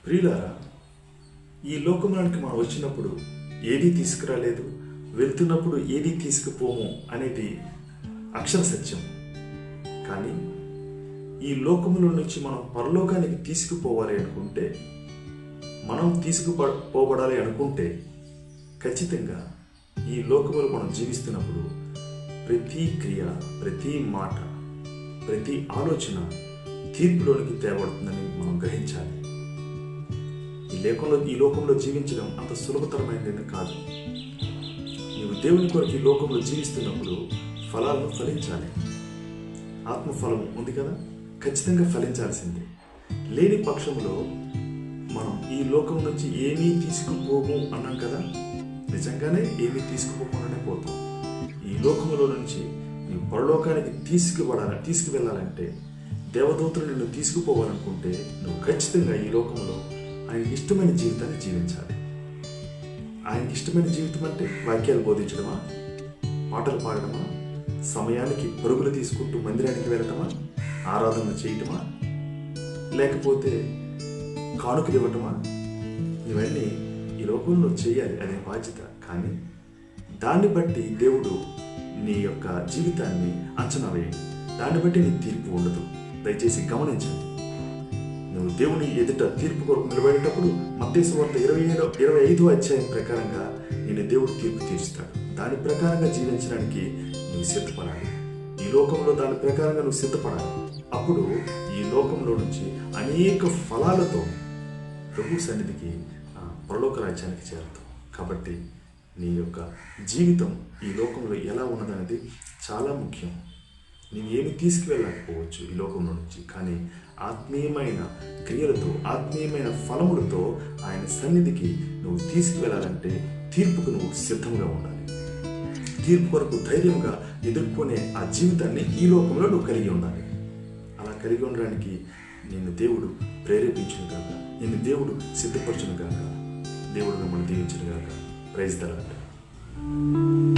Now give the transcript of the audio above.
ప్రియులారా, ఈ లోకంలోనికి మనం వచ్చినప్పుడు ఏదీ తీసుకురాలేదు, వెళ్తున్నప్పుడు ఏదీ తీసుకుపోము అనేది అక్షర సత్యం. కానీ ఈ లోకములో నుంచి మనం పరలోకానికి తీసుకుపోవాలి అనుకుంటే, మనం తీసుకుపోబడాలి అనుకుంటే ఖచ్చితంగా ఈ లోకములో మనం జీవిస్తున్నప్పుడు ప్రతి క్రియ, ప్రతి మాట, ప్రతి ఆలోచన తీర్పులోనికి తేబడుతుందని మనం గ్రహించాలి. ఈ లోకంలో జీవించడం అంత సులభతరమైనది కాదు. నీవు దేవుని కొరకు ఈ లోకంలో జీవిస్తున్నప్పుడు ఫలాలను ఫలించాలి. ఆత్మఫలం ఉంది కదా, ఖచ్చితంగా ఫలించాల్సిందే. లేని పక్షంలో మనం ఈ లోకం నుంచి ఏమీ తీసుకుపోము అన్నాం కదా, నిజంగానే ఏమీ తీసుకుపోకుండానే పోతాం. ఈ లోకంలో నుంచి నీ పరలోకానికి తీసుకువెళ్ళాలంటే, దేవదూతలు నిన్ను తీసుకుపోవాలనుకుంటే నువ్వు ఖచ్చితంగా ఈ లోకంలో ఆయనకి ఇష్టమైన జీవితాన్ని జీవించాలి. ఆయనకి ఇష్టమైన జీవితం అంటే వాక్యాలు బోధించడమా, పాటలు పాడడమా, సమయానికి పరుగులు తీసుకుంటూ మందిరానికి వెళ్ళటమా, ఆరాధన చేయటమా, లేకపోతే కానుకలు ఇవ్వటమా? ఇవన్నీ ఈ లోకంలో చేయాలి, అనే బాధ్యత. కానీ దాన్ని బట్టి దేవుడు నీ యొక్క జీవితాన్ని అంచనా వేయండి. దాన్ని బట్టి నీ తీర్పు ఉండదు. దయచేసి గమనించండి. నువ్వు దేవుని ఎదుట తీర్పు కొరకు నిలబడేటప్పుడు మత్తయి సువార్త 25వ అధ్యాయం ప్రకారంగా నేను దేవుడు తీర్పు తీరుస్తాడు. దాని ప్రకారంగా జీవించడానికి నువ్వు సిద్ధపడాలి. ఈ లోకంలో దాని ప్రకారంగా నువ్వు సిద్ధపడాలి. అప్పుడు ఈ లోకంలో నుంచి అనేక ఫలాలతో ప్రభు సన్నిధికి, పరలోక రాజ్యానికి చేరుతావు. కాబట్టి నీ యొక్క జీవితం ఈ లోకంలో ఎలా ఉన్నదనేది చాలా ముఖ్యం. నేను ఏమి తీసుకువెళ్ళకపోవచ్చు ఈ లోకంలో నుంచి, కానీ ఆత్మీయమైన క్రియలతో, ఆత్మీయమైన ఫలములతో ఆయన సన్నిధికి నువ్వు తీసుకువెళ్ళాలంటే తీర్పుకు నువ్వు సిద్ధంగా ఉండాలి. తీర్పు కొరకు ధైర్యంగా ఎదుర్కొనే ఆ జీవితాన్ని ఈ లోకంలో నువ్వు కలిగి ఉండాలి. అలా కలిగి ఉండడానికి నిన్ను దేవుడు ప్రేరేపించును గాక, నిన్ను దేవుడు సిద్ధపరచును గాక, దేవుడు మిమ్మల్ని దీవించును గాక. Praise the lord.